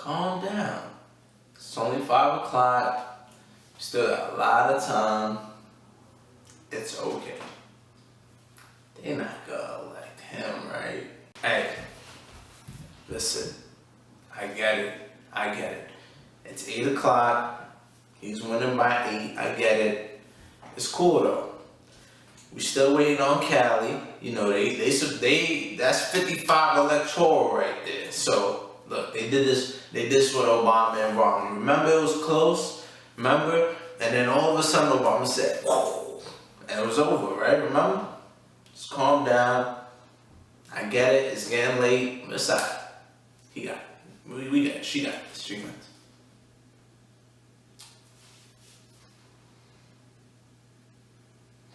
calm down. It's only 5 o'clock. Still got a lot of time. It's okay. They're not gonna elect him, right? Hey, listen, I get it. It's 8 o'clock. He's winning by 8. I get it. It's cool though. We still waiting on Cali. You know, they that's 55 electoral right there. So look, they did this with Obama and Romney. Remember it was close? Remember? And then all of a sudden Obama said, whoa, and it was over, right? Remember? Just calm down. I get it, it's getting late. It's all right. He got it. We got it. She got it. She got it.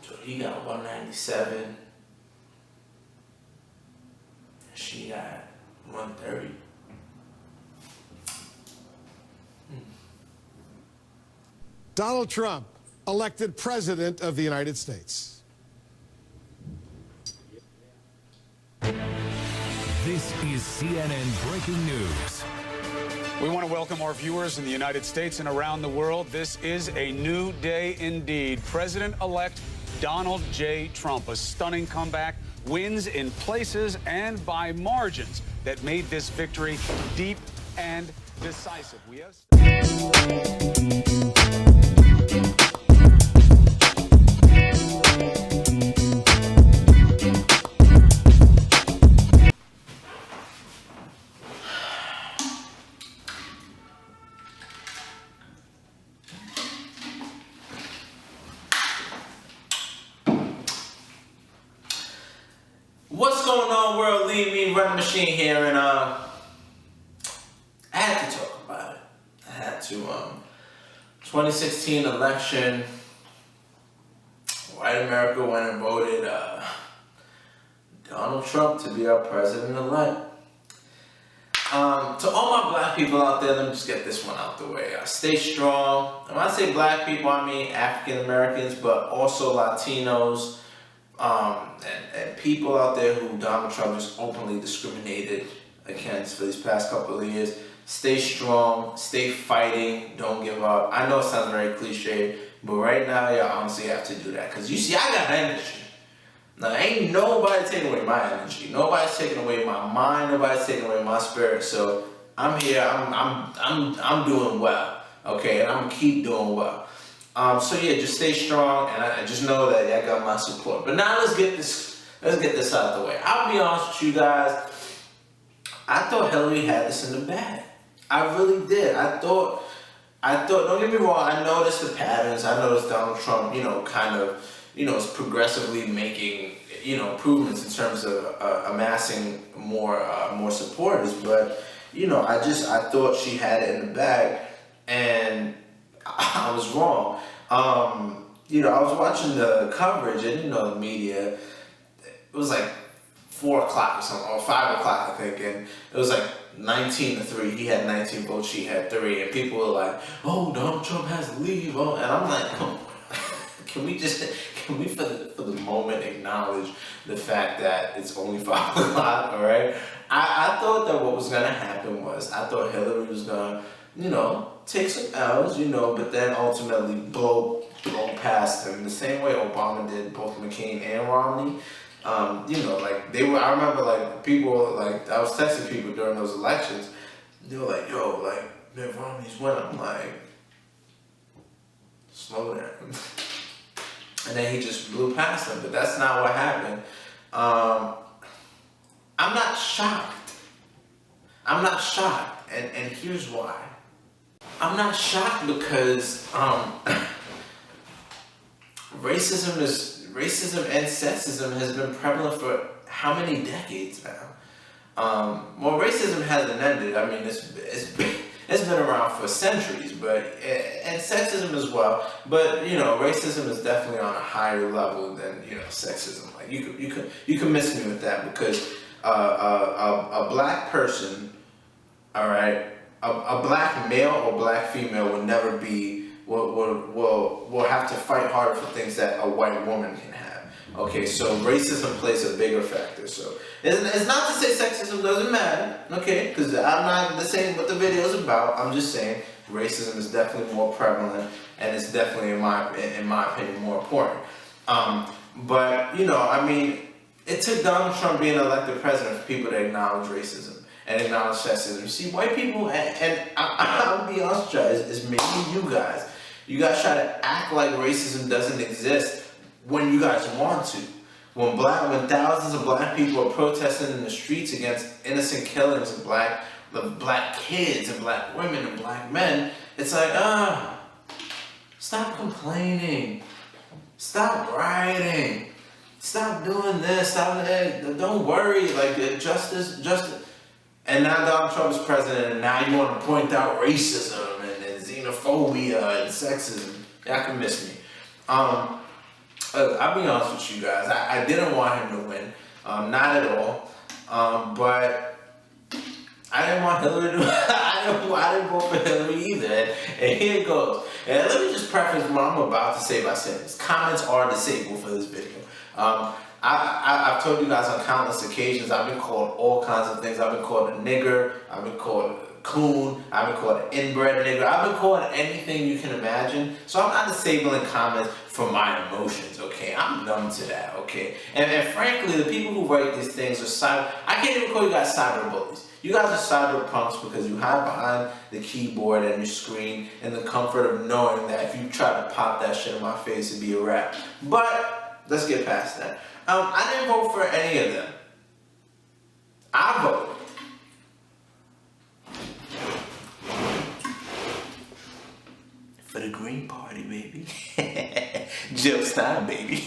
So he got 197. She got 130. Donald Trump, elected President of the United States. This is CNN Breaking News. We want to welcome our viewers in the United States and around the world. This is a new day indeed. President-elect Donald J. Trump, a stunning comeback, wins in places and by margins that made this victory deep and decisive. What's going on, world? Leave me Run Machine here, and I had to talk about it. I had to. 2016 election, white America went and voted Donald Trump to be our president-elect. To all my black people out there, let me just get this one out the way. Stay strong. And when I say black people, I mean African Americans, but also Latinos. And people out there who Donald Trump just openly discriminated against for these past couple of years. Stay strong, stay fighting, don't give up. I know it sounds very cliche, but right now, you honestly have to do that. Because you see, I got energy. Now, ain't nobody taking away my energy. Nobody's taking away my mind. Nobody's taking away my spirit. So I'm here. I'm doing well. Okay, and I'm gonna keep doing well. So yeah, just stay strong, and I just know that y'all got my support. But now let's get this out of the way. I'll be honest with you guys. I thought Hilary had this in the bag. I really did. I thought. Don't get me wrong. I noticed the patterns. I noticed Donald Trump, is progressively making, improvements in terms of amassing more supporters. But I thought she had it in the bag, and I was wrong. I was watching the coverage, and the media. It was like 4 o'clock or something, or 5 o'clock, I think, and it was like 19-3. He had 19 votes, she had 3, and people were like, "Oh, Donald Trump has to leave." Oh, and I'm like, can we for the moment acknowledge the fact that it's only 5 o'clock? All right. I thought that what was gonna happen was I thought Hillary was gonna, take some L's, but then ultimately blow past him the same way Obama did both McCain and Romney. I remember people, I was texting people during those elections. They were like, "Yo, Mitt Romney's winning." I'm like, slow down. And then he just blew past him, but that's not what happened. I'm not shocked. And here's why. I'm not shocked because racism and sexism has been prevalent for how many decades now? Racism hasn't ended. I mean, it's been around for centuries, and sexism as well. But racism is definitely on a higher level than sexism. Like you can miss me with that, because a black person, all right, a black male or black female will never be will have to fight harder for things that a white woman can have. Okay, so racism plays a bigger factor. So it's not to say sexism doesn't matter, okay? Because I'm not saying what the video is about. I'm just saying racism is definitely more prevalent, and it's definitely, in my opinion, more important. But you know, I mean, it took Donald Trump being elected president for people to acknowledge racism and acknowledge sexism. You see, white people, and I'll be honest with you, it's maybe you guys. You guys try to act like racism doesn't exist when you guys want to. When thousands of black people are protesting in the streets against innocent killings of black kids and black women and black men, it's like, stop complaining. Stop rioting. Stop doing this. Stop that. Don't worry. Like, justice. And now Donald Trump is president, and now you want to point out racism and xenophobia and sexism. Y'all can miss me. I'll be honest with you guys. I didn't want him to win. Not at all. But I didn't want Hillary to I didn't vote for Hillary either. And here it goes. And let me just preface what I'm about to say by saying this. Comments are disabled for this video. I've told you guys on countless occasions, I've been called all kinds of things. I've been called a nigger. I've been called a coon. I've been called an inbred nigger. I've been called anything you can imagine. So I'm not disabling comments for my emotions, okay? I'm numb to that, okay? And frankly, the people who write these things are I can't even call you guys cyber bullies. You guys are cyber punks because you hide behind the keyboard and your screen in the comfort of knowing that if you try to pop that shit in my face, it'd be a wrap. But let's get past that. I didn't vote for any of them. I voted for the Green Party, baby. Jill Stein, baby.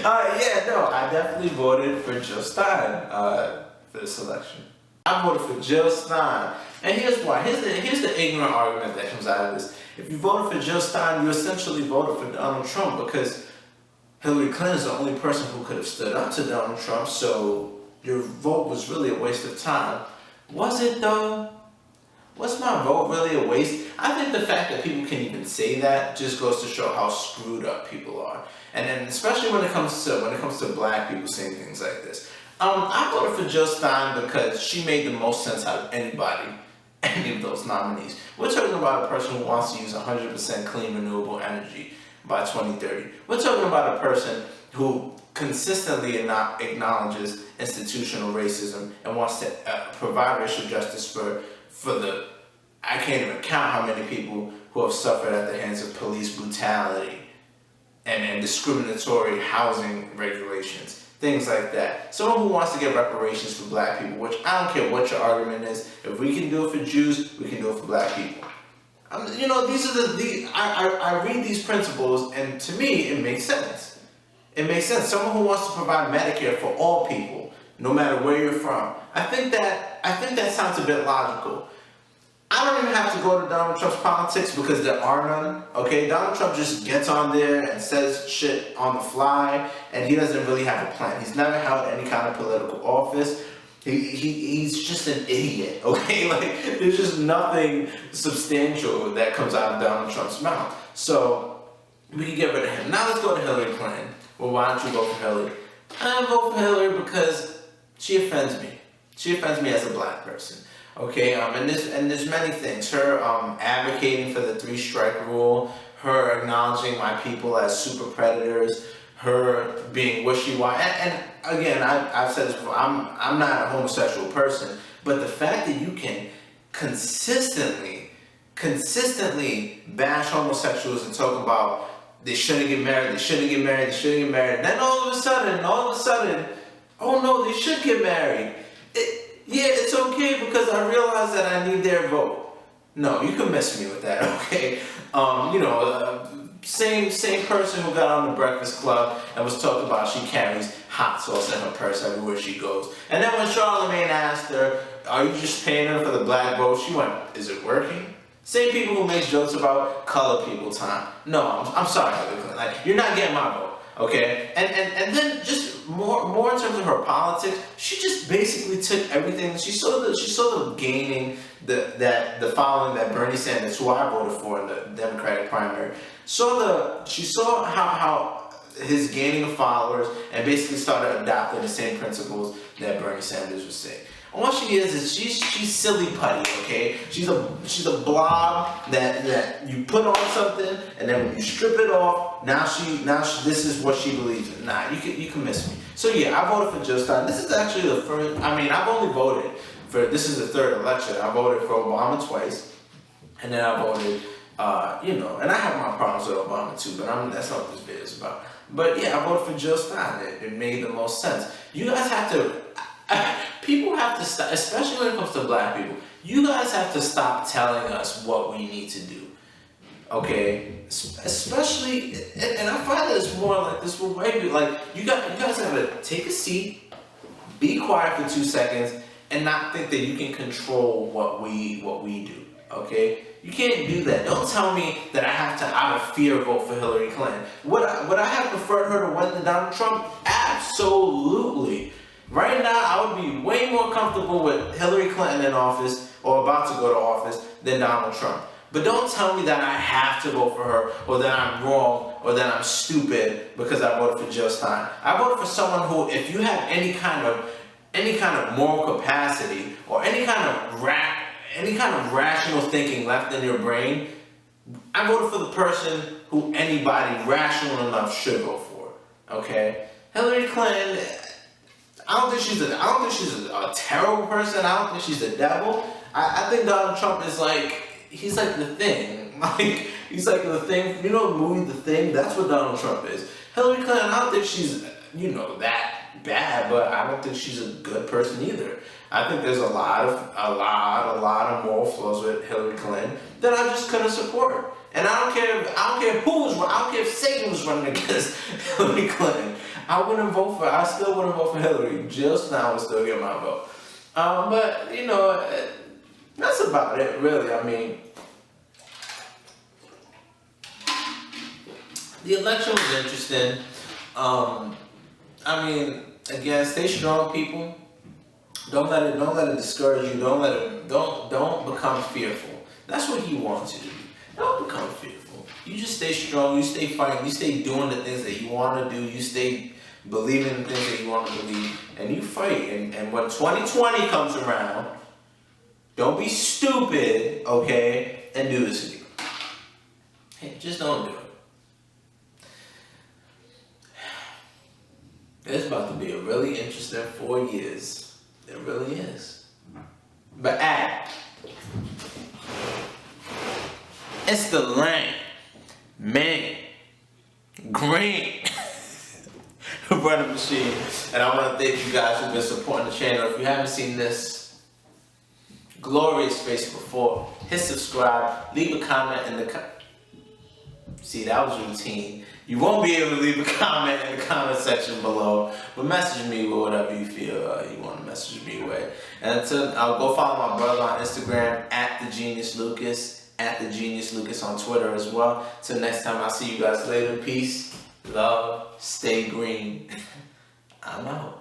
I definitely voted for Jill Stein for this election. I voted for Jill Stein. And here's why. Here's the ignorant argument that comes out of this. If you voted for Jill Stein, you essentially voted for Donald Trump because Hillary Clinton is the only person who could have stood up to Donald Trump, so your vote was really a waste of time. Was it though? Was my vote really a waste? I think the fact that people can even say that just goes to show how screwed up people are. And then especially when it comes to black people saying things like this. I voted for Jill Stein because she made the most sense out of any of those nominees. We're talking about a person who wants to use 100% clean renewable energy by 2030. We're talking about a person who consistently acknowledges institutional racism and wants to provide racial justice for the, I can't even count how many people who have suffered at the hands of police brutality and discriminatory housing regulations. Things like that. Someone who wants to get reparations for black people, which I don't care what your argument is. If we can do it for Jews, we can do it for black people. These are I read these principles, and to me, it makes sense. It makes sense. Someone who wants to provide Medicare for all people, no matter where you're from. I think that sounds a bit logical. I don't even have to go to Donald Trump's politics because there are none, okay? Donald Trump just gets on there and says shit on the fly, and he doesn't really have a plan. He's never held any kind of political office. He's just an idiot, okay? Like, there's just nothing substantial that comes out of Donald Trump's mouth. So, we can get rid of him. Now let's go to Hillary Clinton. Well, why don't you vote for Hillary? I vote for Hillary because she offends me. She offends me as a black person. Okay, and there's many things. Her advocating for the 3-strike rule, her acknowledging my people as super predators, her being wishy-washy. And again, I've said this before, I'm not a homosexual person, but the fact that you can consistently bash homosexuals and talk about they shouldn't get married, and then all of a sudden, oh no, they should get married. Yeah, it's okay because I realize that I need their vote. No, you can miss me with that, okay? Same person who got on the Breakfast Club and was talking about she carries hot sauce in her purse everywhere she goes. And then when Charlamagne asked her, are you just paying her for the black vote? She went, is it working? Same people who make jokes about color people time. No, I'm sorry, like, you're not getting my vote. Okay, and then just more in terms of her politics, she just basically took everything. She saw the gaining the following that Bernie Sanders, who I voted for in the Democratic primary, she saw how his gaining of followers and basically started adopting the same principles that Bernie Sanders was saying. And what she is she's silly putty, okay? She's a blob that you put on something, and then when you strip it off, now she this is what she believes in. Nah, you can miss me. So yeah, I voted for Jill Stein. This is actually the first. I mean, I've only voted for, this is the third election. I voted for Obama twice, and then I voted, and I have my problems with Obama too, but that's not what this video is about. But yeah, I voted for Jill Stein. It made the most sense. You guys have to. People have to stop, especially when it comes to black people. You guys have to stop telling us what we need to do, okay? Especially, and I find that it's more like this with white people. Like you guys have to take a seat, be quiet for 2 seconds, and not think that you can control what we do, okay? You can't do that. Don't tell me that I have to, out of fear, vote for Hillary Clinton. Would I have preferred her to win than Donald Trump? Absolutely. Right now, I would be way more comfortable with Hillary Clinton in office, or about to go to office, than Donald Trump. But don't tell me that I have to vote for her, or that I'm wrong, or that I'm stupid because I voted for Jill Stein. I voted for someone who, if you have any kind of moral capacity, or any kind of rational thinking left in your brain, I voted for the person who anybody rational enough should vote for. Okay, Hillary Clinton. I don't think she's a terrible person. I don't think she's the devil. I think Donald Trump is he's like the Thing. Like he's like the Thing. You know the movie The Thing? That's what Donald Trump is. Hillary Clinton, I don't think she's that bad, but I don't think she's a good person either. I think there's a lot of moral flaws with Hillary Clinton that I just couldn't support. And I don't care if Satan was running against Hillary Clinton. I still wouldn't vote for Hillary. Jill Stein would still get my vote. But, that's about it, really. I mean, the election was interesting. Again, stay strong, people. Don't let it discourage you. Don't become fearful. That's what he wants you to do. Don't become fearful. You just stay strong. You stay fighting. You stay doing the things that you want to do. You stay believing in the things that you want to believe, and you fight. And when 2020 comes around, don't be stupid, okay, and do this again. Hey, just don't do it. It's about to be a really interesting 4 years. It really is. But it's the lane, man, green running machine, and I want to thank you guys who've been supporting the channel. If you haven't seen this glorious face before, hit subscribe, leave a comment in the see, that was routine. You won't be able to leave a comment in the comment section below, but message me with whatever you feel you want to message me with. And I'll go follow my brother on Instagram @TheGeniusLucas, @TheGeniusLucas on Twitter as well. Till next time, I'll see you guys later. Peace, love, stay green. I'm out.